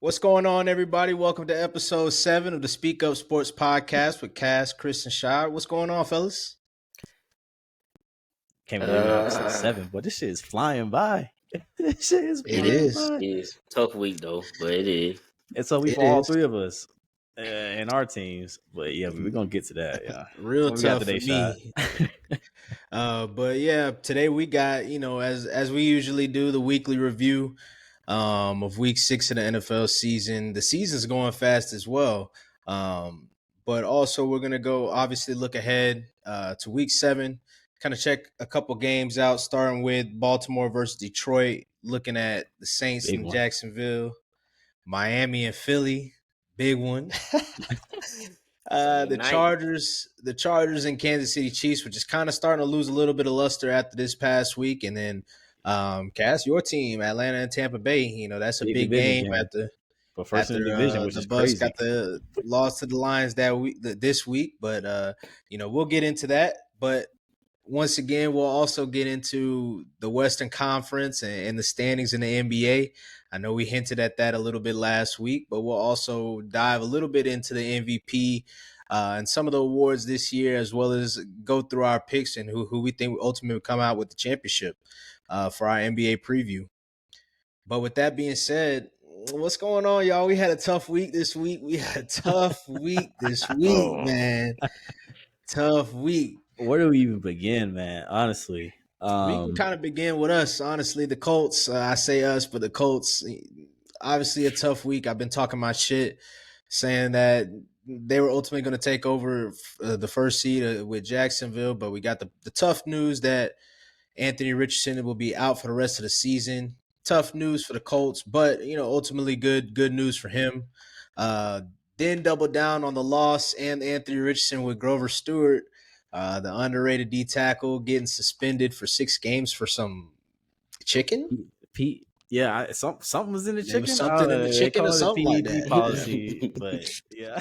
What's going on, everybody? Welcome to episode 7 of the Speak Up Sports Podcast with Cass, Chris, and Shad. What's going on, fellas? Can't believe we're on episode 7, but this shit is flying by. This shit is flying by. It is tough week though, but it is. It's a week for all three of us and our teams. But yeah, we're gonna get to that. Yeah, real tough for me. But yeah, today we got as we usually do the weekly review of week 6 of the NFL season. The season's going fast as well. But also we're gonna go obviously look ahead to week 7. Kind of check a couple games out, starting with Baltimore versus Detroit, looking at the Saints in Jacksonville, Miami and Philly, big one. The Chargers and Kansas City Chiefs, which is kind of starting to lose a little bit of luster after this past week. And then Cass, your team, Atlanta and Tampa Bay, that's a big game after first in the division, which the is Bucks crazy. got the loss to the Lions this week, but we'll get into that. But once again, we'll also get into the Western Conference and the standings in the NBA. I know we hinted at that a little bit last week, but we'll also dive a little bit into the MVP and some of the awards this year, as well as go through our picks and who we think will ultimately come out with the championship for our NBA preview. But with that being said, what's going on, y'all? We had a tough week this week. Man. Tough week. Where do we even begin, man? Honestly, we can kind of begin with us. Honestly, the Colts. I say us, but the Colts. Obviously, a tough week. I've been talking my shit, saying that they were ultimately going to take over the first seed with Jacksonville, but we got the tough news that Anthony Richardson will be out for the rest of the season. Tough news for the Colts, but ultimately good news for him. Then double down on the loss and Anthony Richardson with Grover Stewart. The underrated D tackle getting suspended for 6 games for some chicken. Pete, yeah, something was in the chicken. Something in the chicken or something like that. Policy, but yeah,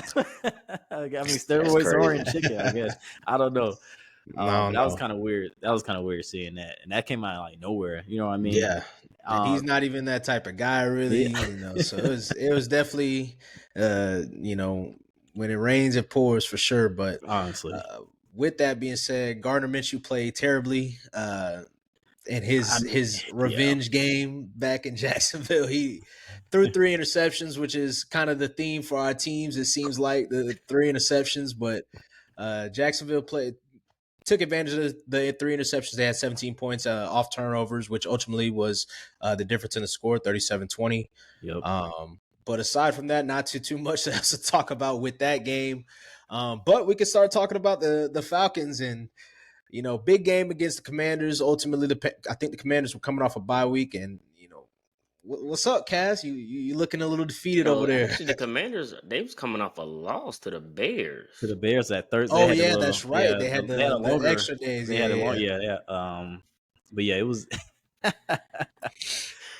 I mean steroids are in chicken. I guess I don't know. That was kind of weird. That was kind of weird seeing that, and that came out like nowhere. You know what I mean? Yeah. He's not even that type of guy, really. Yeah. So it was definitely, when it rains, it pours for sure. But honestly. With that being said, Gardner Minshew played terribly in his revenge game back in Jacksonville. He threw 3 interceptions, which is kind of the theme for our teams. It seems like the 3 interceptions, but Jacksonville took advantage of the 3 interceptions. They had 17 points off turnovers, which ultimately was the difference in the score, 37-20. Yep. But aside from that, not too much else to talk about with that game. But we can start talking about the Falcons and, big game against the Commanders. Ultimately, I think the Commanders were coming off a bye week. And, what's up, Cass? You looking a little defeated over there. Actually, the Commanders, they was coming off a loss to the Bears. To the Bears that Thursday. Oh, yeah, that's right. They had the extra days. They had but yeah, it was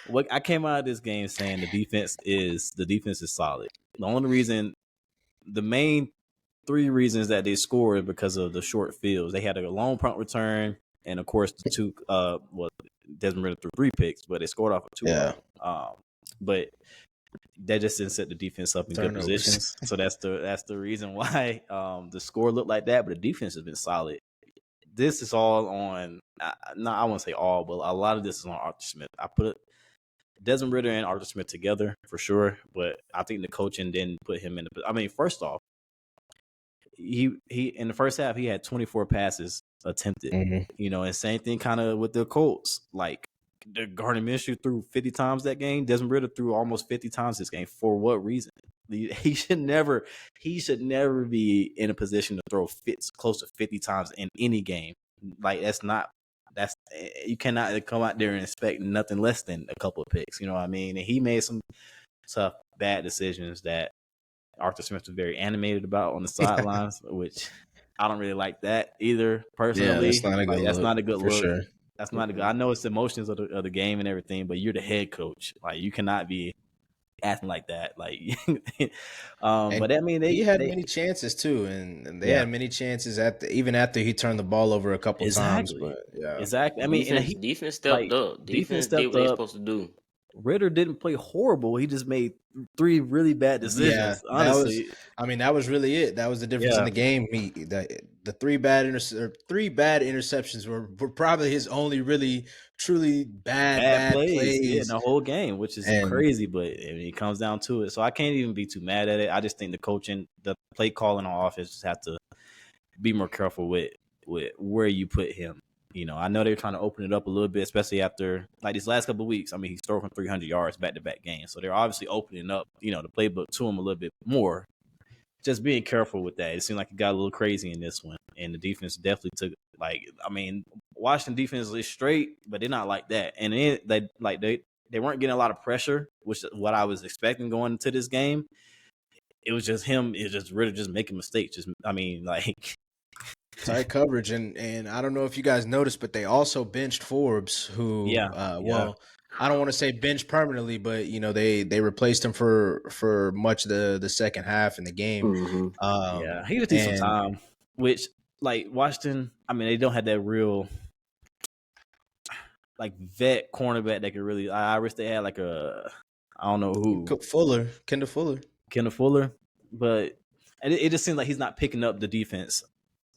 what I came out of this game saying the defense is solid. The main 3 reasons that they scored because of the short fields. They had a long punt return, and of course the 2 Desmond Ridder threw 3 picks, but they scored off of 2. Yeah. But that just didn't set the defense up in good positions. So that's the reason why the score looked like that. But the defense has been solid. This is all on. I won't say all, but a lot of this is on Arthur Smith. I put Desmond Ridder and Arthur Smith together for sure, but I think the coaching didn't put him in the. I mean, first off, he in the first half he had 24 passes attempted. Mm-hmm. And same thing kind of with the Colts. Like the Gardner Minshew threw 50 times that game. Desmond Ridder threw almost 50 times this game. For what reason? He should never be in a position to throw close to 50 times in any game. Like you cannot come out there and expect nothing less than a couple of picks. You know what I mean? And he made some tough, bad decisions that Arthur Smith was very animated about on the sidelines, which I don't really like that either personally. Yeah, that's not a good look. Sure. That's not a good. I know it's the emotions of the game and everything, but you're the head coach. Like you cannot be acting like that. Like, but I mean, he had many chances too, and they had many chances even after he turned the ball over a couple times. But exactly. I mean, defense stepped up. Defense did what they're supposed to do. Ritter didn't play horrible. He just made 3 really bad decisions. Yeah, Honestly, that was really it. That was the difference in the game. The 3 bad interceptions were probably his only really truly bad plays in plays. the whole game, which is And crazy. But it comes down to it, so I can't even be too mad at it. I just think the coaching, the play calling on offense, just have to be more careful with where you put him. I know they're trying to open it up a little bit, especially after like these last couple of weeks. I mean, he's throwing 300 yards back-to-back games, so they're obviously opening up, the playbook to him a little bit more. Just being careful with that. It seemed like it got a little crazy in this one, and the defense definitely took Washington defense is straight, but they're not like that, and they weren't getting a lot of pressure, which is what I was expecting going into this game. It was just him. It was just really just making mistakes. Tight coverage, and I don't know if you guys noticed, but they also benched Forbes, who I don't want to say bench permanently, but they replaced him for much of the second half in the game. He just needs some time. Which Washington, I mean, they don't have that real vet cornerback that could really. I wish they had I don't know who Kendall Fuller, but it just seems like he's not picking up the defense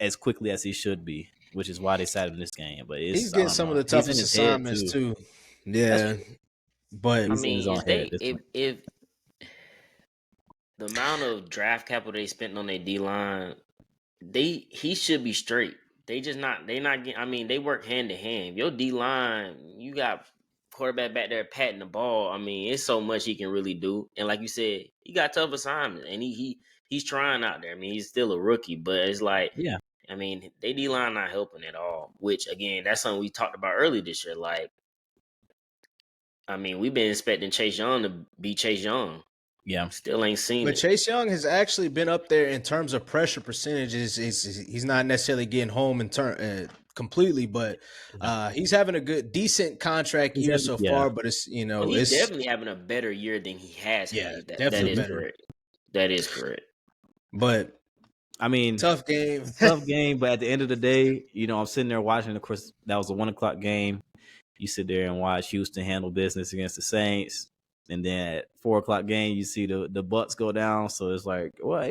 as quickly as he should be, which is why they sat in this game. But he's getting some of the toughest assignments too. Yeah, but I mean, if the amount of draft capital they spent on their D line, he should be straight. They not getting. I mean, they work hand in hand. Your D line, you got quarterback back there patting the ball. I mean, it's so much he can really do. And like you said, he got tough assignments, and he's trying out there. I mean, he's still a rookie, but it's like, yeah. I mean, they D line not helping at all. Which again, that's something we talked about earlier this year. I mean, we've been expecting Chase Young to be Chase Young. Yeah, still ain't seen but it. Chase Young has actually been up there in terms of pressure percentages. He's not necessarily getting home in turn completely, but he's having a decent contract year so far. But it's he's definitely having a better year than he has. Yeah, that definitely is better. correct. That is correct. But I mean, tough game. But at the end of the day, I'm sitting there watching. Of course, that was a 1:00 game. You sit there and watch Houston handle business against the Saints. And then at 4:00 game, you see the Bucks go down. So it's like, well,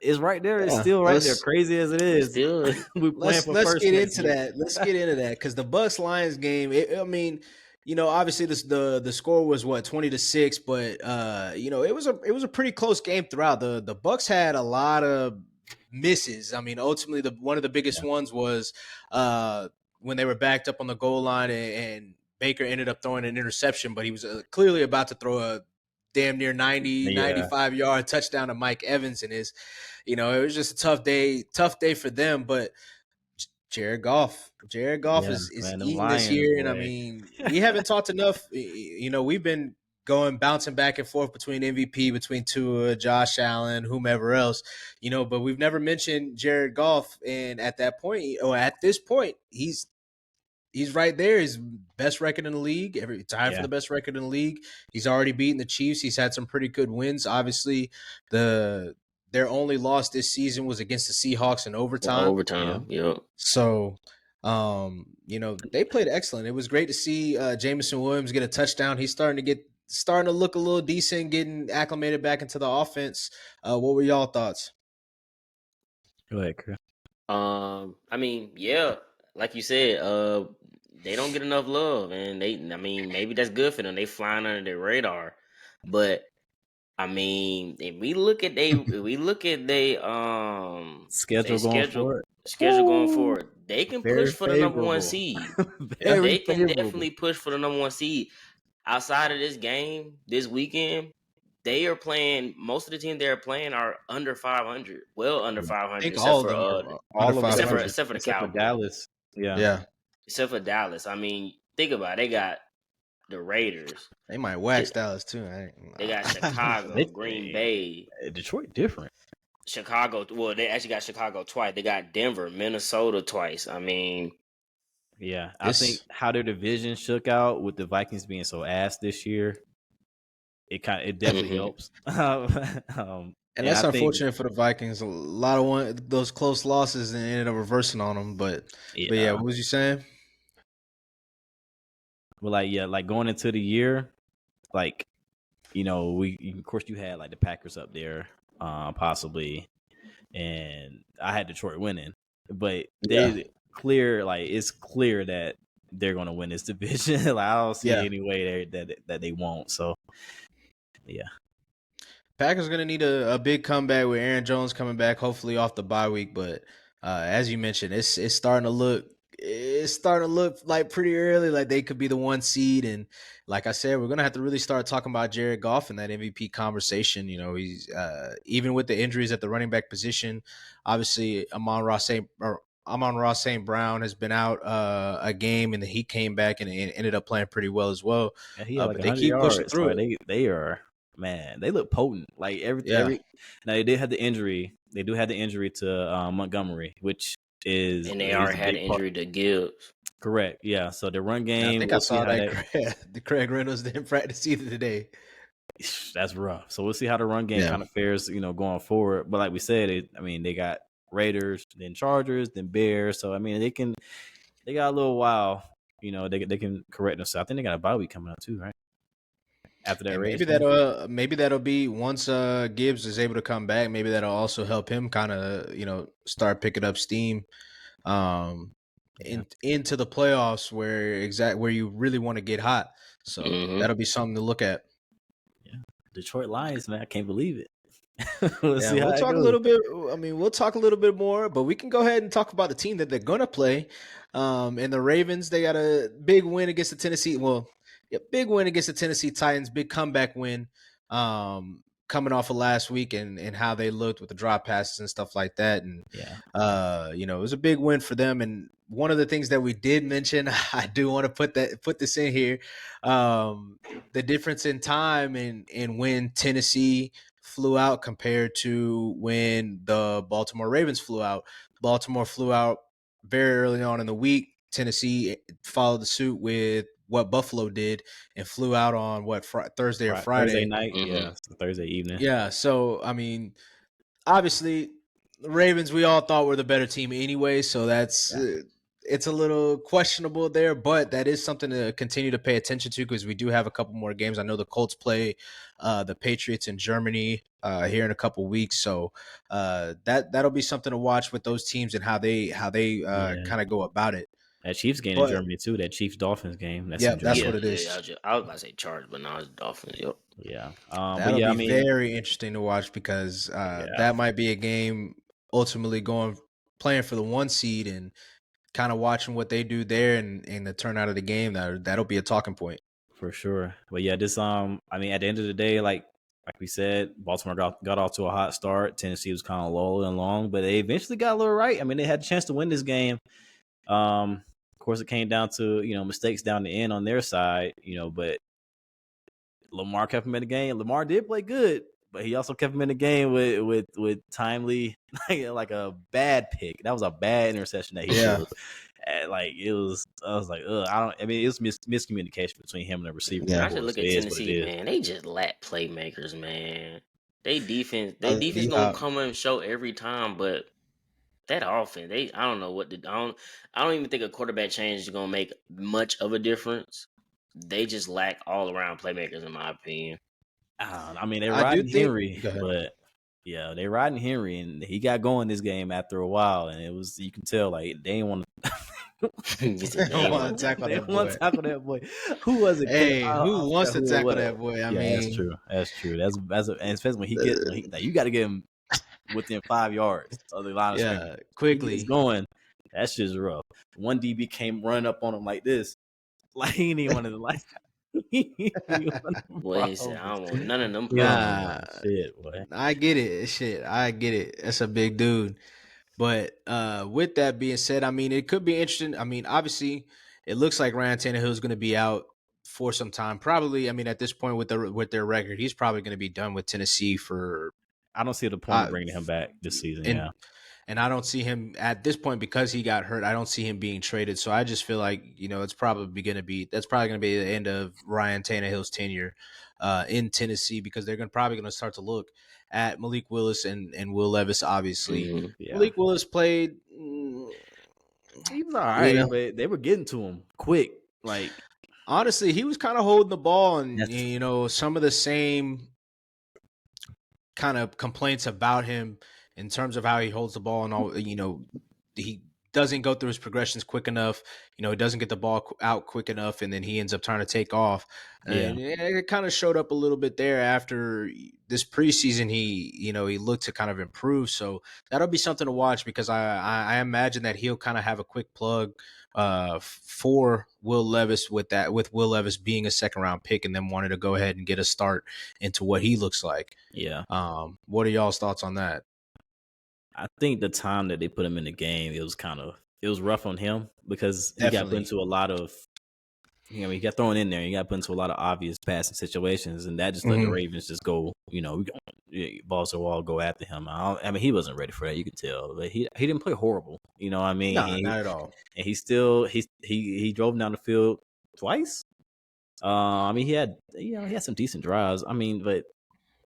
it's right there. It's still right there. Crazy as it is. Let's get into that. Let's get into that because the Bucks Lions game. Obviously the score was 20-6, but it was a pretty close game throughout. The Bucks had a lot of misses. I mean, ultimately one of the biggest ones was when they were backed up on the goal line and Baker ended up throwing an interception, but he was clearly about to throw a damn near 95-yard touchdown to Mike Evans. And it was just a tough day for them. But Jared Goff is eating this year. Boy. And I mean, we haven't talked enough. We've been bouncing back and forth between MVP, between Tua, Josh Allen, whomever else, but we've never mentioned Jared Goff. And at this point, he's right there. His best record in the league, tied for the best record in the league. He's already beaten the Chiefs. He's had some pretty good wins. Obviously, their only loss this season was against the Seahawks in overtime. Yeah. So, they played excellent. It was great to see Jameson Williams get a touchdown. He's starting to look a little decent, getting acclimated back into the offense. What were y'all thoughts? Go ahead, Chris. I mean, yeah, like you said, they don't get enough love, and maybe that's good for them. They flying under their radar, but I mean, if we look at they schedule going forward, they can push for the number one seed. They can definitely push for the number one seed. Outside of this game, this weekend, they are playing. Most of the teams they are playing are under 500, well under 500, except for the Cowboys. Dallas. Yeah. Except for Dallas. I mean, think about it. They got the Raiders. They might wax Dallas too. They got Chicago, Green Bay. Detroit different. Chicago. Well, they actually got Chicago twice. They got Denver, Minnesota twice. I mean, yeah. I think how their division shook out with the Vikings being so ass this year, it definitely helps. And that's unfortunate for the Vikings. A lot of those close losses and ended up reversing on them. But yeah, what was you saying? Well, like going into the year, like, of course you had like the Packers up there, possibly, and I had Detroit winning, but it's clear that they're going to win this division. Like, I don't see any way that they won't. So, yeah. Packers going to need a big comeback with Aaron Jones coming back, hopefully off the bye week. But as you mentioned, it's starting to look like pretty early, like they could be the 1 seed. And like I said, we're going to have to really start talking about Jared Goff in that MVP conversation. He's even with the injuries at the running back position, obviously Amon-Ra St. Brown has been out a game, and he came back and ended up playing pretty well as well. Yeah, he had like but they 100 keep pushing yards. through Like, it. they are, man, they look potent. Like now they did have the injury. They do have the injury to Montgomery, which is, and they already had an injury to Gibbs. Correct. Yeah. So the run game. I think I saw that Craig Reynolds didn't practice either today. That's rough. So we'll see how the run game kind of fares, going forward. But like we said, they got Raiders, then Chargers, then Bears. So they got a little while. They can correct themselves. I think they got a bye week coming up too, right? After that, maybe that'll be once Gibbs is able to come back. Maybe that'll also help him kind of start picking up steam into the playoffs where you really want to get hot. So that'll be something to look at. Yeah, Detroit Lions, man, I can't believe it. We'll talk a little bit. We'll talk a little bit more, but we can go ahead and talk about the team that they're gonna play. And the Ravens, they got a big win against the Tennessee. Well, big win against the Tennessee Titans. Big comeback win. Coming off of last week and how they looked with the drop passes and stuff like that. And it was a big win for them. And one of the things that we did mention, I do want to put this in here, the difference in time and when Tennessee flew out compared to when the Baltimore Ravens flew out. Baltimore flew out very early on in the week. Tennessee followed the suit with what Buffalo did and flew out on Thursday or Friday. Thursday night, Thursday evening. Yeah, so obviously the Ravens we all thought were the better team anyway, so that's it's a little questionable there, but that is something to continue to pay attention to because we do have a couple more games. I know the Colts play the Patriots in Germany here in a couple weeks, so that'll be something to watch with those teams and how they kind of go about it. That Chiefs game in Germany too. That Chiefs Dolphins game. That's what it is. I was about to say Chargers, but now it's Dolphins. Yep. Yeah. That'll be very interesting to watch because that might be a game ultimately playing for the 1 seed and kind of watching what they do there and the turnout of the game. That'll be a talking point for sure. But yeah, this at the end of the day, like we said, Baltimore got off to a hot start. Tennessee was kind of low and long, but they eventually got a little right. They had a chance to win this game. Of course, it came down to mistakes down the end on their side, but Lamar kept him in the game. Lamar did play good, but he also kept him in the game with timely, like a bad pick. That was a bad interception that he threw. It was. I was like, ugh. It was miscommunication between him and the receiver. I should look at Tennessee, man. They just lack playmakers, man. They defense gonna come and show every time, but that offense, I don't know what I don't even think a quarterback change is gonna make much of a difference. They just lack all around playmakers, in my opinion. They're riding Henry, but they riding Henry, and he got going this game after a while, and it was, you can tell, like, they didn't want to tackle that boy. Who was it? Hey, who wants to tackle that boy? That's true. And especially when you got to get him within 5 yards of the line of scrimmage. Quickly. He's going. That's just rough. One DB came running up on him like this. Like, he didn't want to Boy, he said, I don't want none of them. Shit, boy. I get it. That's a big dude. But with that being said, it could be interesting. Obviously, it looks like Ryan Tannehill is going to be out for some time. Probably, at this point with their record, he's probably going to be done with Tennessee for. I don't see the point of bringing him back this season. And I don't see him at this point because he got hurt. I don't see him being traded. So I just feel like that's probably going to be the end of Ryan Tannehill's tenure in Tennessee because they're probably going to start to look at Malik Willis and Will Levis. Obviously, Malik Willis played. He was all right, but they were getting to him quick. Like, Honestly, he was kind of holding the ball, and That's you know some of the same kind of complaints about him in terms of how he holds the ball and all. You know, he doesn't go through his progressions quick enough. You know, he doesn't get the ball out quick enough, and then he ends up trying to take off. yeah, And it kind of showed up a little bit there after this preseason. He looked to kind of improve. So that'll be something to watch because I imagine that he'll kind of have a quick plug for Will Levis with Will Levis being a second round pick and then wanted to go ahead and get a start into what he looks like. yeah. What are y'all's thoughts on that? I think the time that they put him in the game, it was rough on him because he got put Definitely. into a lot of, he got thrown in there. He got put into a lot of obvious passing situations, and that just let the Mhm. Ravens just go, balls to the wall, go after him. I mean, he wasn't ready for that. You could tell, but he didn't play horrible. You know what I mean? Nah, not at all. And he still he drove down the field twice. I mean, he had some decent drives. I mean, but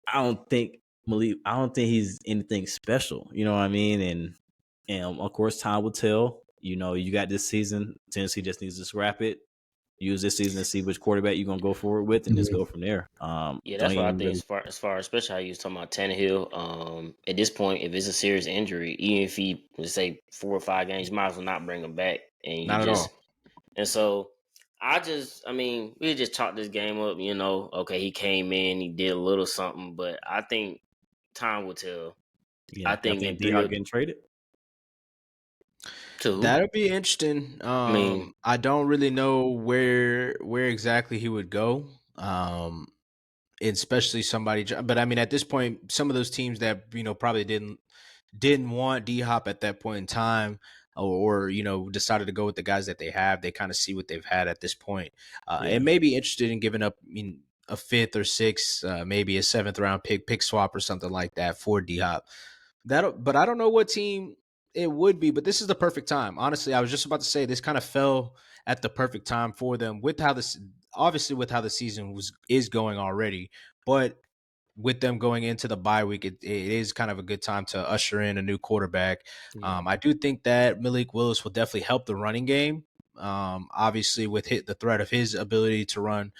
I don't think I don't think he's anything special. You know what I mean? And of course, time will tell. You know, you got this season. Tennessee just needs to scrap it. Use this season to see which quarterback you're gonna go forward with, and just Mhm. go from there. Yeah, Don't that's what I even think. really. As far, especially how you was talking about Tannehill. At this point, if it's a serious injury, even if he let's say 4 or 5 games, you might as well not bring him back. And you Not at just all. and so I mean, we just chalked this game up. You know, okay, he came in, he did a little something, but I think time will tell. I Yeah, y'all think in think three D Hop or getting traded? two. That'll be interesting. I mean, I don't really know where exactly he would go. Especially somebody, but I mean, at this point, some of those teams that probably didn't want D Hop at that point in time, or decided to go with the guys that they have. They kind of see what they've had at this point, Yeah, and may be interested in giving up a fifth or sixth, maybe a seventh round pick swap or something like that for D Hop. But I don't know what team it would be. But this is the perfect time. Honestly, I was just about to say this kind of fell at the perfect time for them with how this, obviously with how the season is going already, but with them going into the bye week, it is kind of a good time to usher in a new quarterback. yeah, I do think that Malik Willis will definitely help the running game. Obviously, with the threat of his ability to run,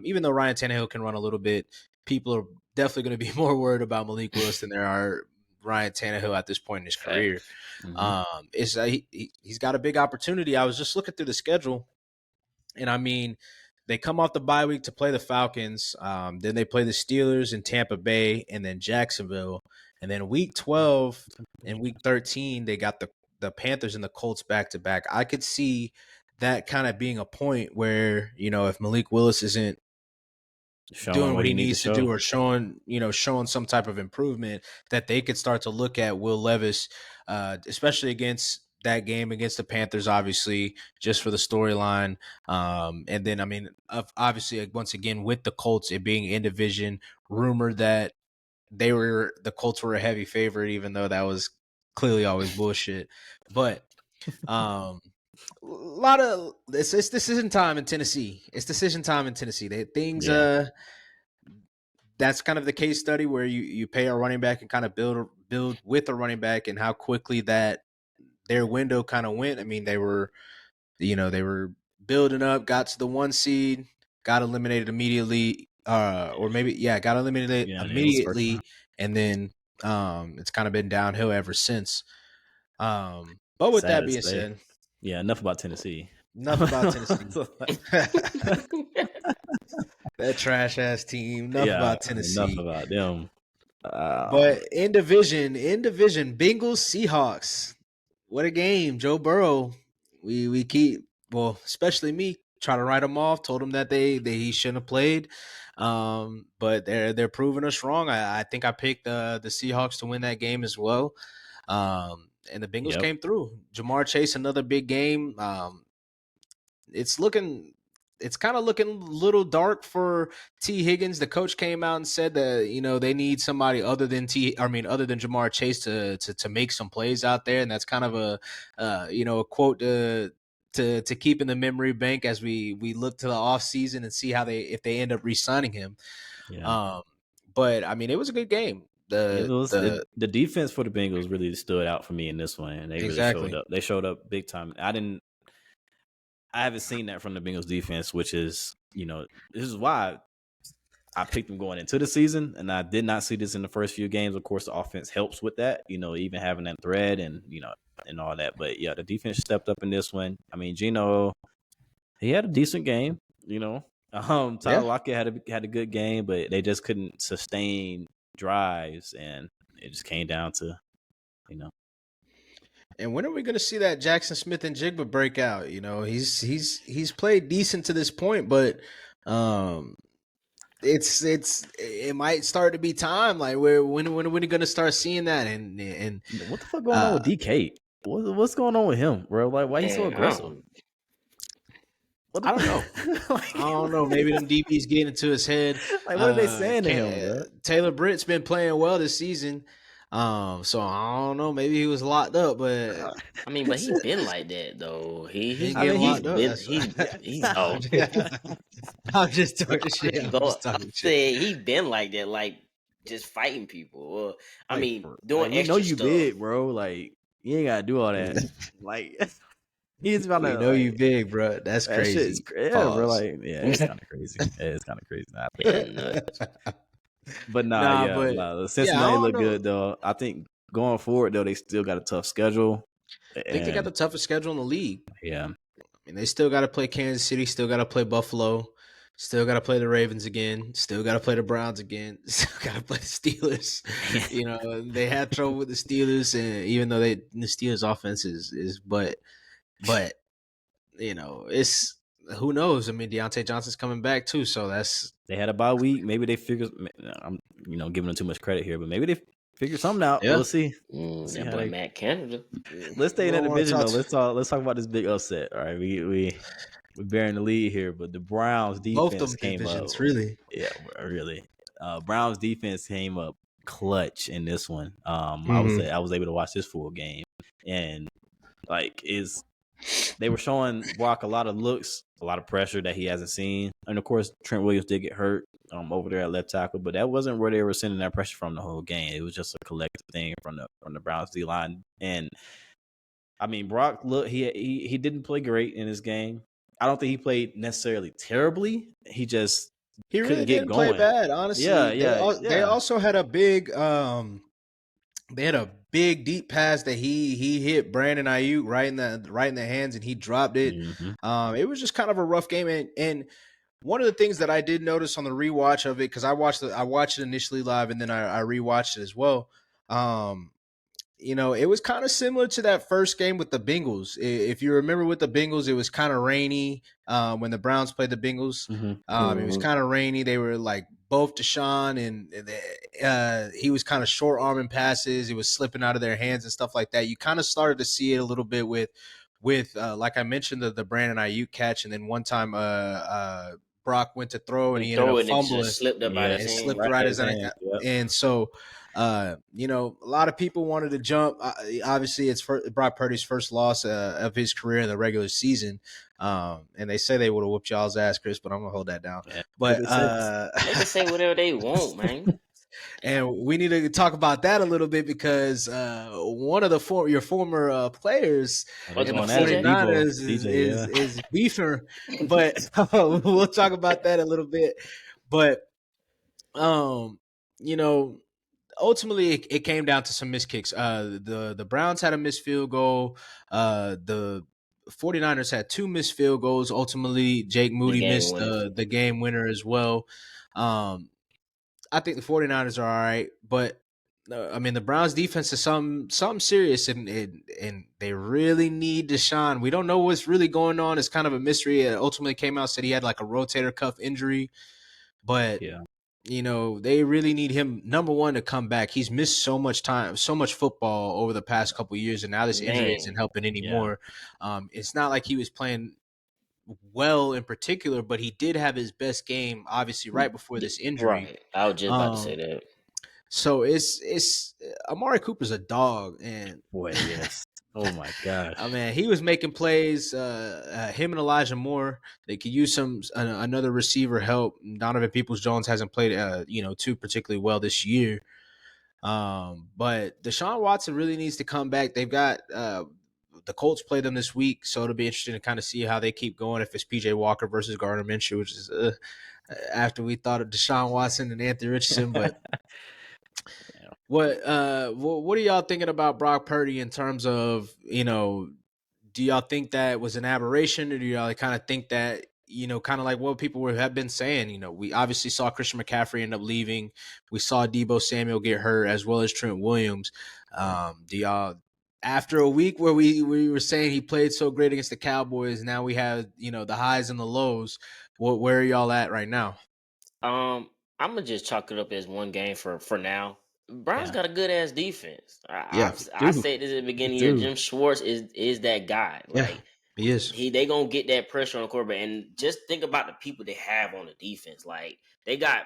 even though Ryan Tannehill can run a little bit, people are definitely going to be more worried about Malik Willis than there are Ryan Tannehill at this point in his career. facts. hmm It's he's got a big opportunity. I was just looking through the schedule, and I mean, they come off the bye week to play the Falcons. Then they play the Steelers in Tampa Bay, and then Jacksonville. And then week 12 and week 13, they got the Panthers and the Colts back to back. I could see that kind of being a point where, if Malik Willis isn't showing doing what what he he need to needs to do show. or showing some type of improvement, that they could start to look at Will Levis, especially against that game against the Panthers, obviously just for the storyline. And then I mean, obviously once again with the Colts, it being in division, rumored that the Colts were a heavy favorite, even though that was clearly always bullshit. But a lot of it's decision time in Tennessee. It's decision time in Tennessee. Things Yeah, that's kind of the case study where you pay a running back and kind of build with a running back, and how quickly that their window kind of went. I mean, they were building up, got to the 1 seed, got eliminated immediately, or maybe got eliminated yeah. It was first round. immediately, and then it's kind of been downhill ever since. But with Sad that to being say. said, Yeah, enough about Tennessee. enough about Tennessee. That trash ass team. Enough Yeah, about enough Tennessee. about them. But in division, Bengals Seahawks. What a game, Joe Burrow. We keep, well, especially me, try to write him off. Told him that he shouldn't have played. But they're proving us wrong. I think I picked the Seahawks to win that game as well. And the Bengals Yep. came through. Jamar Chase, another big game. It's looking it's kind of looking a little dark for T Higgins. The coach came out and said that they need somebody other than other than Jamar Chase to make some plays out there, and that's kind of a quote to keep in the memory bank as we look to the off season and see how if they end up re-signing him. Yeah. Um, but I mean, it was a good game. The defense for the Bengals really stood out for me in this one, and they really showed Exactly. up. They showed up big time. I haven't seen that from the Bengals defense, which is, this is why I picked them going into the season, and I did not see this in the first few games. Of course, the offense helps with that, even having that thread and and all that. But yeah, the defense stepped up in this one. I mean, Geno, he had a decent game. Tyler Lockett had a good game, but they just couldn't sustain drives, and it just came down to, And when are we going to see that Jackson Smith and Jigba break out? He's played decent to this point, but it might start to be time. Like when are we going to start seeing that? And what the fuck going on with DK? What's going on with him, bro? Like, why he's so aggressive? I don't know. I don't know. Maybe them DBs getting into his head. Like, what are they saying to him, bro? Taylor Britt's been playing well this season. So I don't know. Maybe he was locked up, but I mean, but he's been like that though. He's I'm just talking shit. He's been like that, like just fighting people. I mean, doing extra stuff. You big, bro. Like you ain't gotta do all that. Like he's about to know you big, bro. That's crazy. Bro. Like, it's kind of crazy. It's kind of crazy. But the Cincinnati look good though. I think going forward though, they still got a tough schedule. I think they got the toughest schedule in the league. Yeah, I mean they still got to play Kansas City, still got to play Buffalo, still got to play the Ravens again, still got to play the Browns again, still got to play the Steelers. They had trouble with the Steelers, and even though the Steelers offense is but it's. Who knows? I mean, Deontay Johnson's coming back too, so they had a bye week. Maybe they figured. I'm, giving them too much credit here, but maybe they figured something out. Yeah. We'll see. That boy Matt Canada. Let's stay in that division though. Let's talk about this big upset. All right, we're bearing the lead here, but the Browns defense both them came divisions, up. Really, yeah, really. Browns defense came up clutch in this one. I was able to watch this full game, and they were showing Brock a lot of looks, a lot of pressure that he hasn't seen. And, of course, Trent Williams did get hurt over there at left tackle, but that wasn't where they were sending that pressure from the whole game. It was just a collective thing from the Browns D-line. And, I mean, Brock, look, he didn't play great in his game. I don't think he played necessarily terribly. He really didn't play bad, honestly. They also had a big deep pass that he hit Brandon Ayuk right in the hands, and he dropped it. Mm-hmm. It was just kind of a rough game, and one of the things that I did notice on the rewatch of it, because I watched it initially live and then I rewatched it as well. It was kind of similar to that first game with the Bengals. If you remember with the Bengals, it was kind of rainy when the Browns played the Bengals. Mm-hmm. It was kind of rainy. They were like both Deshaun and he was kind of short arming passes. It was slipping out of their hands and stuff like that. You kind of started to see it a little bit with like I mentioned, the Brandon Ayuk catch, and then one time Brock went to throw and he ended up fumbling, slipped up out his hand, slipped right his hand. Yep. And so, a lot of people wanted to jump. Obviously, it's Brock Purdy's first loss of his career in the regular season. And they say they would have whooped y'all's ass, Chris, but I'm gonna hold that down. Yeah. But they can say whatever they want, man. And we need to talk about that a little bit because one of your former players in the 49ers is beefer. But we'll talk about that a little bit. But ultimately it came down to some missed kicks. The Browns had a missed field goal. The 49ers had 2 missed field goals. Ultimately, Jake Moody missed the game winner as well. I think the 49ers are all right, but I mean the Browns defense is something serious, and they really need Deshaun. We don't know what's really going on. It's kind of a mystery. It ultimately came out, said he had like a rotator cuff injury, but they really need him, number one, to come back. He's missed so much time, so much football over the past couple of years, and now this injury isn't helping anymore. Yeah. It's not like he was playing well in particular, but he did have his best game, obviously, right before this injury. Right. I was just about to say that. So it's Amari Cooper's a dog, and boy, yes. Oh my God! I mean, he was making plays. Him and Elijah Moore, they could use another receiver help. Donovan Peoples-Jones hasn't played too particularly well this year. But Deshaun Watson really needs to come back. They've got the Colts play them this week, so it'll be interesting to kind of see how they keep going. If it's PJ Walker versus Gardner Minshew, which is after we thought of Deshaun Watson and Anthony Richardson, but. What are y'all thinking about Brock Purdy in terms of, do y'all think that was an aberration, or do y'all kind of think that, kind of like what people have been saying, we obviously saw Christian McCaffrey end up leaving. We saw Deebo Samuel get hurt as well as Trent Williams. Do y'all, after a week where we were saying he played so great against the Cowboys, now we have, the highs and the lows. Where are y'all at right now? I'm gonna just chalk it up as one game for now. Brown's got a good ass defense. I said this at the beginning of the year. Jim Schwartz is that guy. Like he is. They gonna get that pressure on the quarterback. And just think about the people they have on the defense. Like they got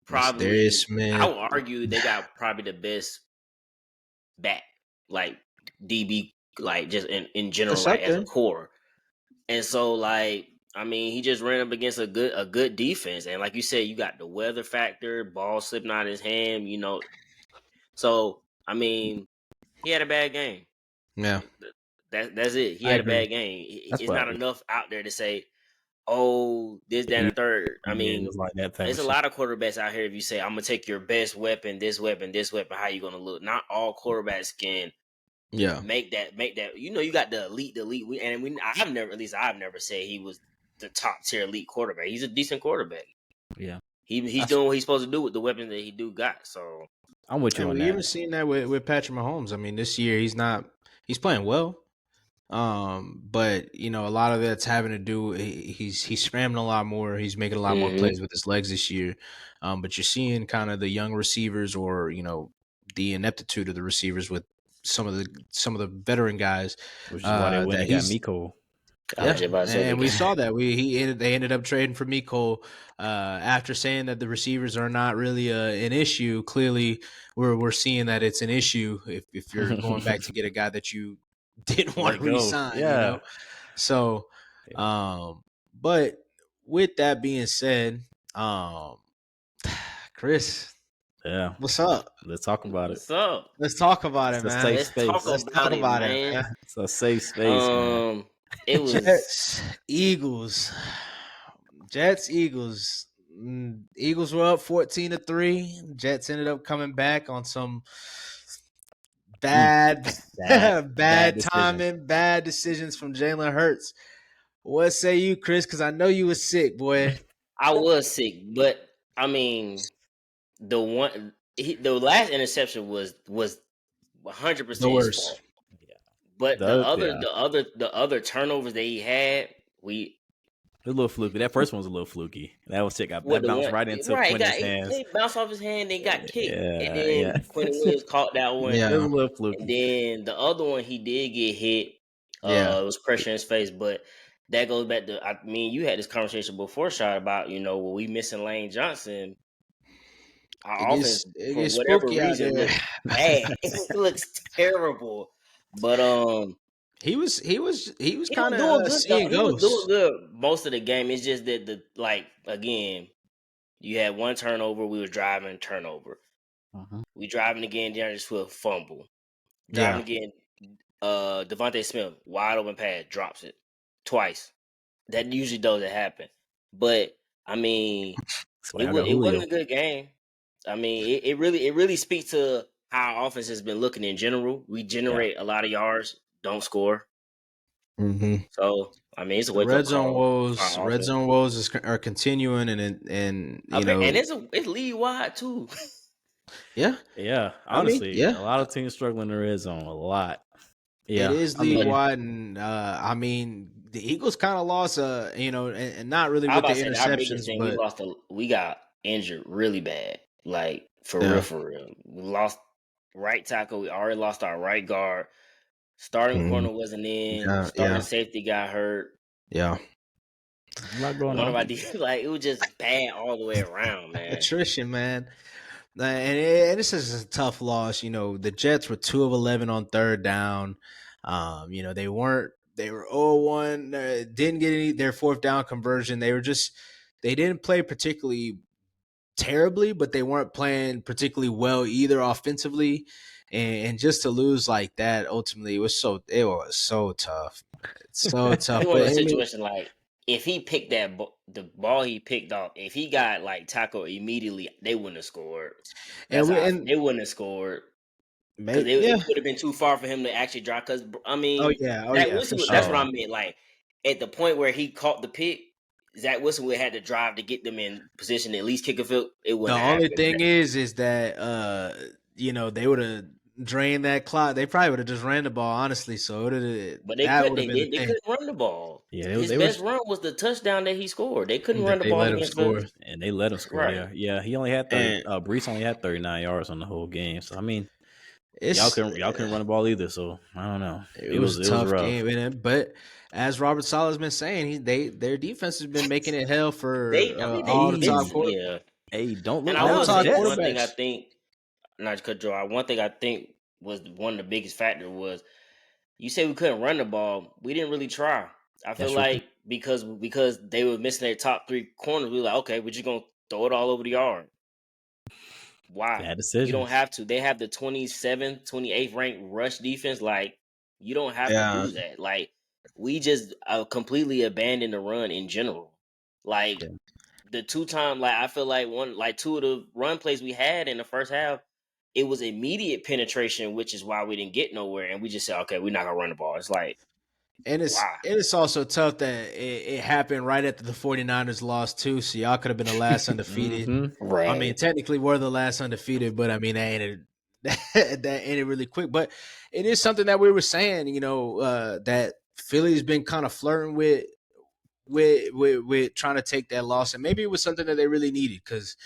probably, I would argue they got probably the best back, like DB, like just in general, like as a core. And so like, I mean, he just ran up against a good defense, and like you said, you got the weather factor, ball slipping out of his hand, So I mean, he had a bad game. Yeah, that's it. He had a bad game. It's not enough out there to say, oh, this, that, and the third. I mean, there's a lot of quarterbacks out here. If you say, I'm gonna take your best weapon, this weapon, how you gonna look? Not all quarterbacks can. Make that. You got the elite. I've never said he was the top tier elite quarterback. He's a decent quarterback. Yeah, he's doing what he's supposed to do with the weapons that he got. So I'm with you on that. We even seen that with Patrick Mahomes. I mean, this year he's playing well. But a lot of that's having to do. He's scrambling a lot more. He's making a lot more plays with his legs this year. But you're seeing kind of the young receivers, or the ineptitude of the receivers with some of the veteran guys. Which is why they went and got Miko. Yeah, and we saw that they ended up trading for Miko after saying that the receivers are not really an issue. Clearly, we're seeing that it's an issue if you're going back to get a guy that you didn't want to re-sign. So, but with that being said, Chris. Yeah. What's up? Let's talk about it. What's up? Let's talk about it, man. Let's talk about it, man. It's a safe space, man. It was Jets, Eagles. Eagles were up 14-3. Jets ended up coming back on some bad timing, bad decisions from Jalen Hurts. What say you, Chris? Because I know you were sick, boy. I was sick, but I mean, the last interception was 100% his fault. But the other turnovers that he had, it was a little fluky. That first one was a little fluky. That was got bounced right into Quinn's hands. They bounced off his hand. They got kicked, and then Quinn Williams caught that one. Yeah, it was a little fluky. And then the other one, he did get hit. It was pressure in his face, but that goes back to, I mean, you had this conversation before, Shot, about when we missing Lane Johnson. Our offense, for whatever reason, looks bad. It looks terrible. But he was kind of seeing ghosts. He was doing good most of the game. It's just that again, you had one turnover. We were driving turnover. We driving again. DeAndre Swift fumble. Driving again. Devontae Smith wide open pass drops it twice. That usually doesn't happen. But I mean, it wasn't a good game. I mean, it really speaks to how our offense has been looking in general. We generate a lot of yards, don't score. So I mean, it's a wake up call. Red zone woes are continuing, and it's league wide too. Yeah. Honestly, a lot of teams struggling in the red zone a lot. Yeah, it is league wide, and I mean, the Eagles kind of lost, and not really with the interceptions, but we got injured really bad, like for real. We lost right tackle. We already lost our right guard. Starting corner wasn't in. Starting safety got hurt. Yeah. A lot going on. Like, it was just bad all the way around, man. Attrition, man. And this is a tough loss. The Jets were 2 of 11 on third down. They were 0-1. Didn't get their fourth down conversion. They didn't play particularly terribly, but they weren't playing particularly well either offensively. and just to lose like that, ultimately, it was so tough. It's so tough. It's one of But the I mean, situations like if he picked the ball he picked off, if he got like tackle immediately, they wouldn't have scored. and That's we how and they wouldn't have scored because maybe it yeah. would have been too far for him to actually drive. Because I Oh mean, Zach yeah, for Wilson, that's what sure. I meant. Like at the point where he caught the pick, Zach Wilson would have had to drive to get them in position to at least kick a field. It The wouldn't have only happened. thing is that they would have drained that clock. They probably would have just ran the ball, honestly. So But they that could would have they been the didn't. They thing couldn't run the ball. Yeah, His they were, best run was the touchdown that he scored. They couldn't run that the they ball let him against score. us. and they let him score. Right. Yeah, he only had And Brees only had 39 yards on the whole game. So I mean, it's y'all couldn't run the ball either. So I don't know. it was a It was tough rough. game, but as Robert Sala's been saying, their defense has been making it hell for all the Hey, top quarter, Yeah. hey, don't And look I all the now. will The say top Jets. one thing I quarterbacks. think, not to cut you off, one thing I think was one of the biggest factor was you say we couldn't run the ball. We didn't really try. I feel That's true. like because they were missing their top three corners, we were like, okay, we're just gonna throw it all over the yard. Why? Bad You don't decisions. have to. They have the 27th, 28th ranked rush defense. Like, you don't have to Yeah, do that. Like, we just completely abandoned the run in general. Like, Yeah. the two-time, like, I feel like two of the run plays we had in the first half, it was immediate penetration, which is why we didn't get nowhere. And we just said, okay, we're not going to run the ball. It's like, and why? it's also tough that it happened right after the 49ers lost too. So y'all could have been the last undefeated. Mm-hmm. I mean, Right. technically we're the last undefeated, but I mean that ended really quick. But it is something that we were saying, that Philly's been kind of flirting with trying to take that loss, and maybe it was something that they really needed because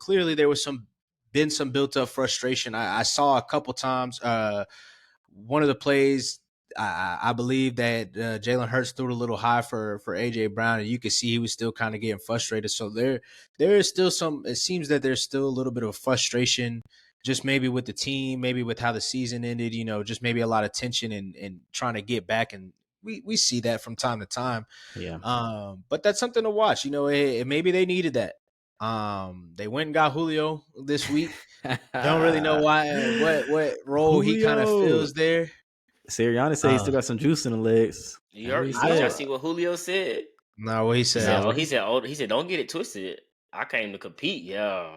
clearly there was some built up frustration. I saw a couple times. One of the plays, I believe that Jalen Hurts threw it a little high for AJ Brown, and you could see he was still kind of getting frustrated. So there is still some. It seems that there's still a little bit of frustration, just maybe with the team, maybe with how the season ended. Just maybe a lot of tension and trying to get back. And we see that from time to time. Yeah. But that's something to watch. Maybe they needed that. They went and got Julio this week. Don't really know why, what role he kind of Julio. fills there. Sirianni said he still got some juice in the legs. You That's what he did y'all said. see what Julio said? No, what he He said, said. Nah, he said, don't get it twisted. I came to compete. Yeah.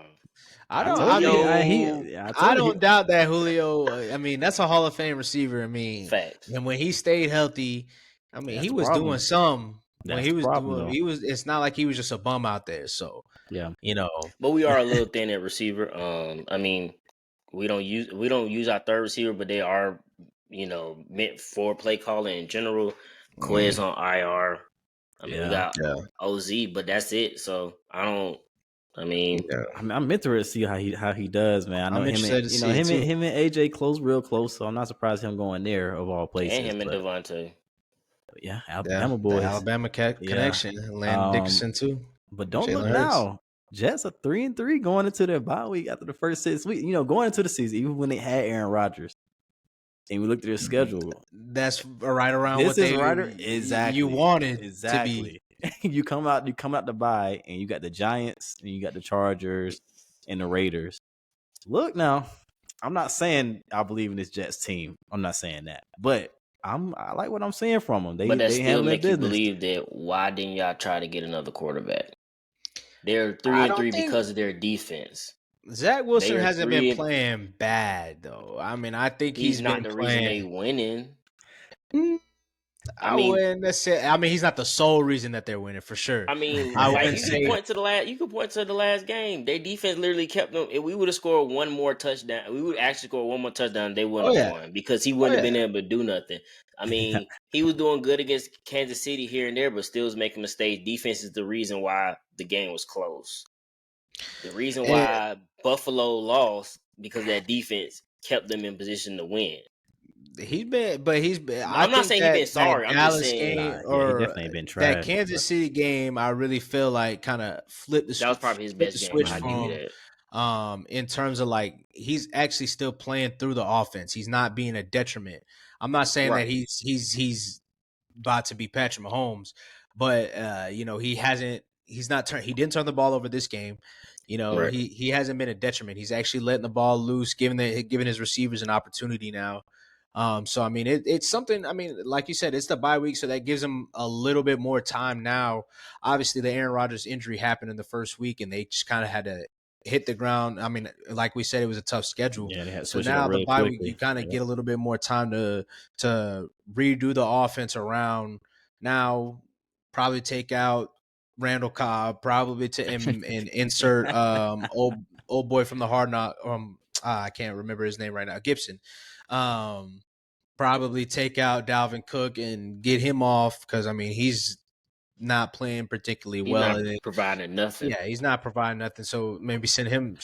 I I don't. told I you. mean, I I told you. don't doubt that Julio. I mean, that's a Hall of Fame receiver. I mean, Facts. and when he stayed healthy, I mean, That's he the was doing problem. some. When That's he the was problem, doing, though. he was. It's not like he was just a bum out there. So Yeah. But we are a little thin at receiver. I mean, we don't use our third receiver, but they are, meant for play calling in general. Quez on IR. I mean, we Yeah. got yeah, OZ, but that's it. So I don't. I mean, yeah. I'm interested to see how he does, man. I know I'm him and interested to see it too. him and AJ close real close, so I'm not surprised him going there of all and places. him and But Devontae. yeah, Yeah, Alabama the boys. Alabama Yeah. connection, Landon Um, Dickerson too, but and don't look Jalen Hurts. now. Jets are 3-3 going into their bye week after the first 6 weeks. Going into the season, even when they had Aaron Rodgers, and we looked at their schedule. That's right around This what is they right. you Exactly. wanted to be. Exactly. You come out the bye, and you got the Giants, and you got the Chargers, and the Raiders. Look now, I'm not saying I believe in this Jets team. I'm not saying that, but I like what I'm seeing from them. But that They still handle their make you business. believe that why didn't y'all try to get another quarterback? They're three I and don't three think because of their defense. Zach They Wilson are hasn't been 3 and playing bad though. I mean, I think he's he's not been the reason playing. they winning. Mm, I I mean, wouldn't necessarily. I mean, he's not the sole reason that they're winning for sure. I like wouldn't you can say point to the last. You can point to the last game. Their defense literally kept them. If we would have scored one more touchdown, we would actually score one more touchdown. They Oh wouldn't have yeah. won because he Oh wouldn't have yeah. been able to do nothing. I mean, he was doing good against Kansas City here and there, but still was making mistakes. Defense is the reason why the game was close. The reason And why Buffalo lost because that defense kept them in position to win. he's been. I I'm not think saying he been that sorry. I'm just Dallas saying game Nah, yeah, he or definitely been that trash. Kansas But City game, I really feel like kind of that was probably his flipped the best game. switch I'll give you from that. in terms of like he's actually still playing through the offense. He's not being a detriment. I'm not saying that Right. he's about to be Patrick Mahomes, but he hasn't. He didn't turn the ball over this game. You know, Right. he hasn't been a detriment. He's actually letting the ball loose, giving his receivers an opportunity now. So I mean, it's something. I mean, like you said, it's the bye week, so that gives him a little bit more time now. Obviously, the Aaron Rodgers injury happened in the first week, and they just kind of had to hit the ground. I mean, like we said, it was a tough schedule. Yeah, they had to So switch it up now the really bye week, you quickly. kind of get a little bit more time to redo the offense around. Now, probably take out Randall Cobb, probably to and insert old boy from the Hard Knock. I can't remember his name right now. Gibson. Um, Probably take out Dalvin Cook and get him off because I mean he's not playing particularly He's well. not providing nothing. Yeah, he's not providing nothing. So maybe send him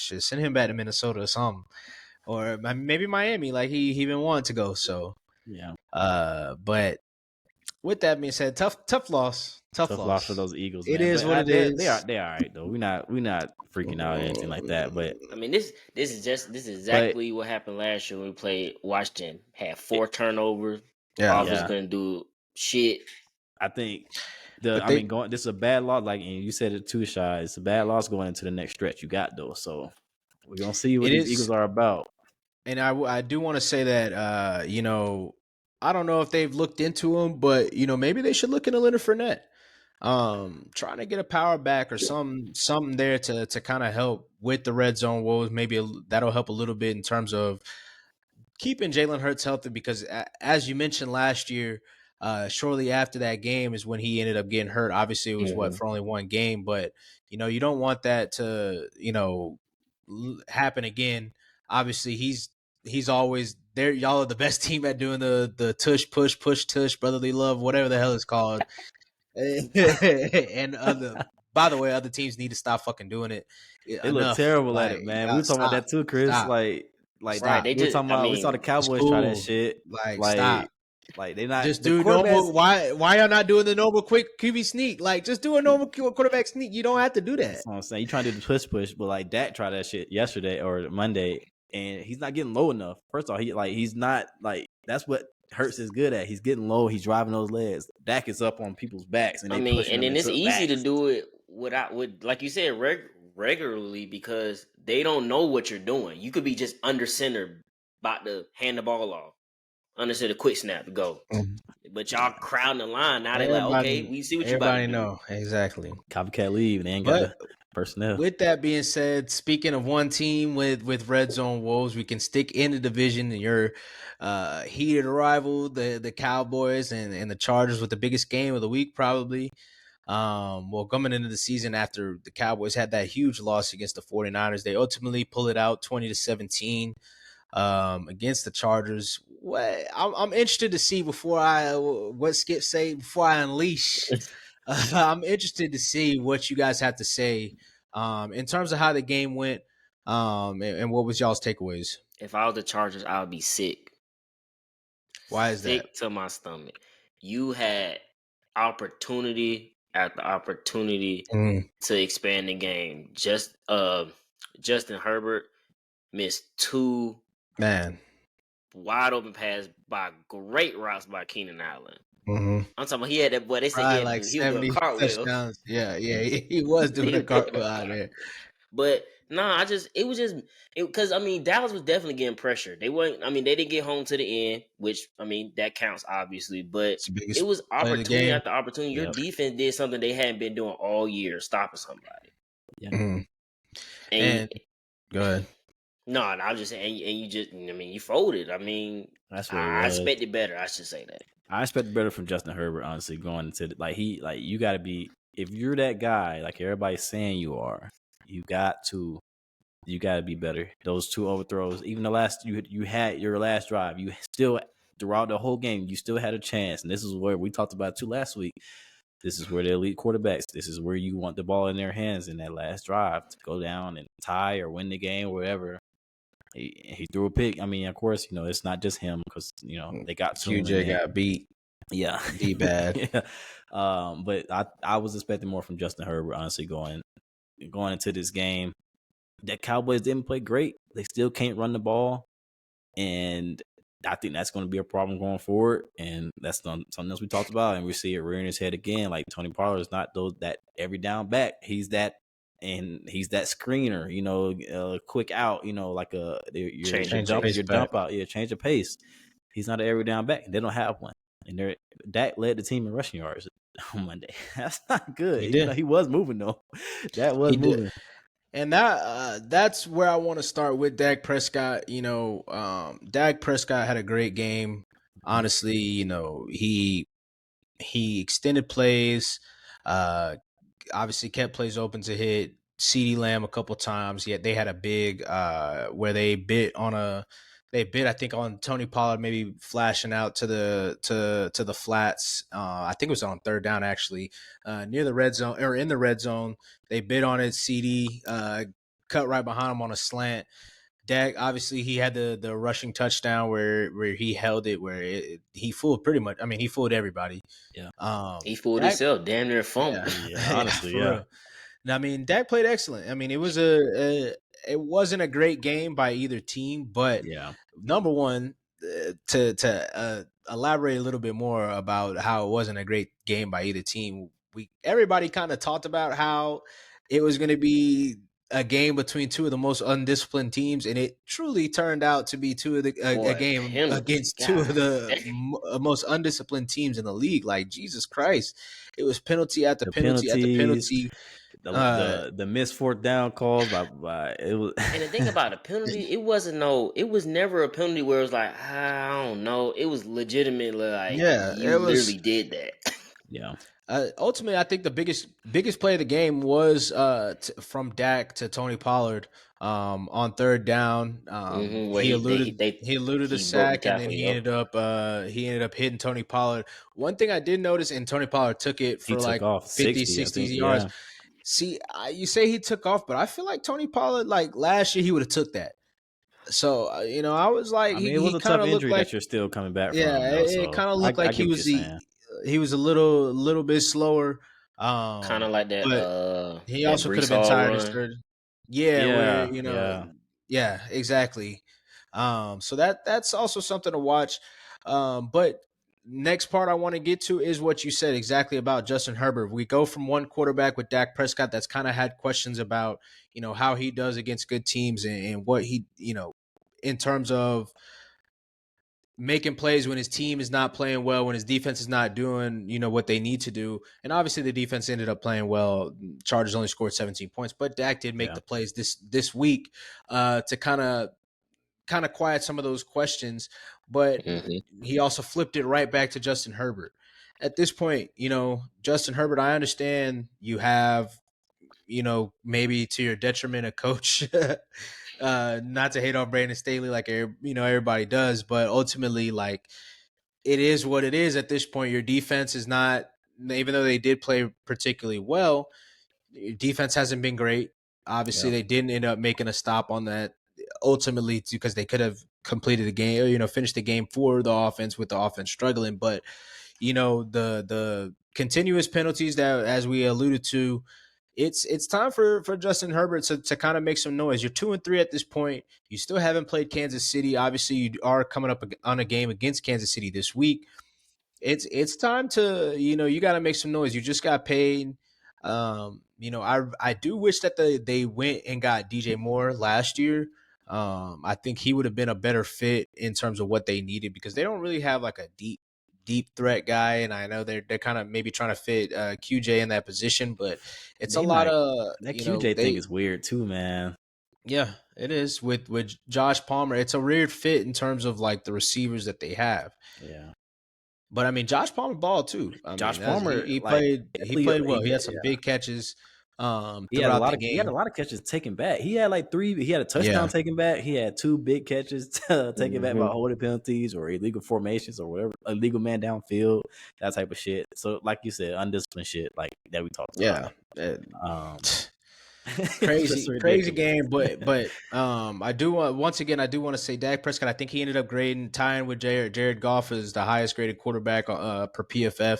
back to Minnesota or something, or maybe Miami. Like he been wanting to go. So Yeah, but with that being said, tough loss. tough loss for those Eagles, It man. is But what it they are is. all right though. We're not freaking out or anything like that. But I mean, this is exactly what happened last year when we played Washington. Had 4 turnovers. Yeah, Offense yeah, couldn't do shit. I think but they this is a bad loss. Like, and you said it too, Shy. It's a bad loss going into the next stretch you got though. So we're gonna see what it these is, Eagles are about. and I do want to say that you know, I don't know if they've looked into him, but you know maybe they should look into Leonard Fournette. Trying to get a power back or something there to kind of help with the red zone woes. Maybe that'll help a little bit in terms of keeping Jalen Hurts healthy because as you mentioned last year, shortly after that game is when he ended up getting hurt. Obviously, it was for only one game, but you know you don't want that to happen again. Obviously, he's always there. Y'all are the best team at doing the tush push tush brotherly love, whatever the hell it's called. And by the way, other teams need to stop fucking doing it. They look Enough. terrible at Like, it, man. We were talking about stop, that too, Chris. stop, Right. stop. They We were just, talking I about we saw the mean, It's Cowboys try that cool. shit. Like, stop. They not Just the do normal. quarterbacks. Why y'all not doing the normal quick QB sneak? Like, just do a normal quarterback sneak. You don't have to do that. That's what I'm saying. You trying to do the push, but like Dak tried that shit yesterday or Monday, and he's not getting low enough. First of all, he's not like that's what Hurts is good at. He's getting low. He's driving those legs. Dak is up on people's backs, and I they mean, pushing and them then it's into easy to backs. do it with like you said, regularly because they don't know what you're doing. You could be just under center, about to hand the ball off, under center, quick snap to go. But y'all crowding the line. Now they like, okay, we see what you about to do. Know exactly. Copycat leave. They ain't got But the personnel. with that being said, speaking of one team with red zone woes, we can stick in the division and your heated rival, the Cowboys and the Chargers with the biggest game of the week probably. Well, coming into the season after the Cowboys had that huge loss against the 49ers, they ultimately pull it out 20-17 against the Chargers. I'm interested to see what Skip say before I unleash. I'm interested to see what you guys have to say in terms of how the game went and what was y'all's takeaways. If I was the Chargers, I would be sick. Why is Sick that? to my stomach. You had opportunity after opportunity to expand the game. Justin Herbert missed 2 wide open pass by great routes by Keenan Allen. I'm talking about he had that boy. They said he was doing a cartwheel. Touchdowns. Yeah, he was doing a cartwheel out there. But no, it was just because I mean Dallas was definitely getting pressure. They didn't get home to the end, which I mean that counts obviously, but it was opportunity after opportunity. Your defense did something they hadn't been doing all year, stopping somebody. Yeah. And go ahead. No, I was just saying, and you folded. I mean, that's what I expected better. I should say that. I expected better from Justin Herbert, honestly, going into you got to be, if you're that guy, like everybody's saying you are, you got to be better. Those 2 overthrows, even the last, you had your last drive, you still, throughout the whole game, you still had a chance. And this is where we talked about too last week. This is where the elite quarterbacks, this is where you want the ball in their hands in that last drive to go down and tie or win the game or whatever. He threw a pick. I mean, of course, it's not just him because, they got QJ got beat. Yeah. Beat bad. Yeah. But I was expecting more from Justin Herbert, honestly, going into this game. That Cowboys didn't play great. They still can't run the ball. And I think that's going to be a problem going forward. And that's something else we talked about. And we see it rearing his head again. Like Tony Pollard is not that every down back. He's that and he's that screener, quick out, like Change your of pace. your dump out, change of pace. He's not an every down back, and they don't have one. And Dak led the team in rushing yards on Monday. That's not good. He Even did. though he was moving though. That was He did. moving. And that's where I want to start with Dak Prescott. Dak Prescott had a great game. Honestly, he extended plays, obviously kept plays open to hit CeeDee Lamb a couple times. Yet they had a big where they bit, I think, on Tony Pollard, maybe flashing out to the flats. I think it was on third down, actually, near the red zone or in the red zone. They bit on it. CD cut right behind him on a slant. Dak, obviously, he had the rushing touchdown where he held it, where he fooled pretty much. I mean, he fooled everybody. Yeah. He fooled Dak, himself, damn near fumble. Yeah, honestly, for yeah. real. I mean, Dak played excellent. I mean, it wasn't a great game by either team, but Yeah. number one, to elaborate a little bit more about how it wasn't a great game by either team, everybody kind of talked about how it was going to be a game between two of the most undisciplined teams, and it truly turned out to be a game penalties, against two of the God. most undisciplined teams in the league. Like, Jesus Christ, it was penalty after The penalty after penalties, penalty. the missed fourth down calls by it was. And the thing about a penalty, it was never a penalty where it was like, I don't know. It was legitimately like, Yeah, you it was. literally did that. Yeah. Ultimately, I think the biggest play of the game was from Dak to Tony Pollard on third down. Where He he eluded a broke the sack, and then tackle. he Yup. ended up hitting Tony Pollard. One thing I did notice, and Tony Pollard took it He for took like off 50, 60, I 60 think. yards. Yeah. See, you say he took off, but I feel like Tony Pollard, like last year, he would have took that. So I was like, I mean, it was he a kind tough of looked injury like, that you're still coming back from, yeah, though. it So kind of I looked like get what you're saying. he was a little bit slower. Kind of like But he that also could have Brees been Hall tired and run. started. Yeah, where Yeah, yeah, yeah, exactly. So that's also something to watch. But next part I want to get to is what you said exactly about Justin Herbert. We go from one quarterback with Dak Prescott that's kind of had questions about how he does against good teams and what he in terms of making plays when his team is not playing well, when his defense is not doing, what they need to do. And obviously the defense ended up playing well. Chargers only scored 17 points, but Dak did make yeah. the plays this week to kind of quiet some of those questions. But he also flipped it right back to Justin Herbert. At this point, Justin Herbert, I understand you have, maybe to your detriment, a coach. Not to hate on Brandon Staley like everybody does, but ultimately, like, it is what it is at this point. Your defense is not, even though they did play particularly well, your defense hasn't been great. Obviously, Yeah. they didn't end up making a stop on that ultimately because they could have completed the game, finished the game for the offense with the offense struggling. But the continuous penalties that, as we alluded to, it's time for Justin Herbert to kind of make some noise. You're 2-3 at this point. You still haven't played Kansas City. Obviously, you are coming up on a game against Kansas City this week. It's time to you got to make some noise. You just got paid. I do wish that they went and got DJ Moore last year. I think he would have been a better fit in terms of what they needed because they don't really have like a deep threat guy, and I know they're kind of maybe trying to fit QJ in that position, but it's a They lot might. of That QJ thing they is weird too, man. yeah, it is with Josh Palmer. It's a weird fit in terms of like the receivers that they have. Yeah. But I mean, Josh Palmer ball too. I Josh mean, Palmer, he like, played well. He had some yeah. big catches He had a throughout lot the of game. catches taken back. He had like 3. He had a Yeah. touchdown taken back. He had 2 big catches taken back by holding penalties or illegal formations or whatever, illegal man downfield, that type of shit. So, like you said, undisciplined shit like that we talked about. Yeah. It's just Crazy ridiculous. game, but I do want to say Dak Prescott. I think he ended up grading tying with Jared Goff as the highest graded quarterback per PFF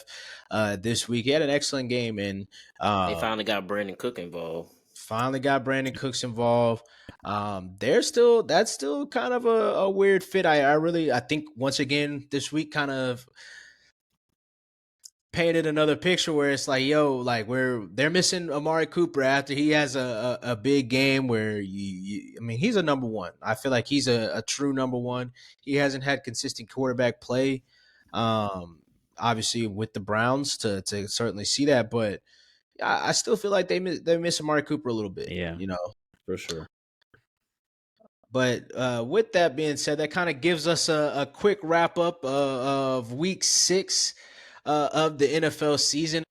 this week. He had an excellent game, and They finally got Brandon Cook involved. finally got Brandon Cooks involved. That's still kind of a weird fit. I think once again this week kind of painted another picture where it's like, yo, like they're missing Amari Cooper after he has a big game where I mean, he's a number one. I feel like he's a true number one. He hasn't had consistent quarterback play, obviously with the Browns to certainly see that, but I still feel like they miss Amari Cooper a little bit. Yeah, you know, for sure. But with that being said, that kind of gives us a quick wrap up of week 6 of the NFL season.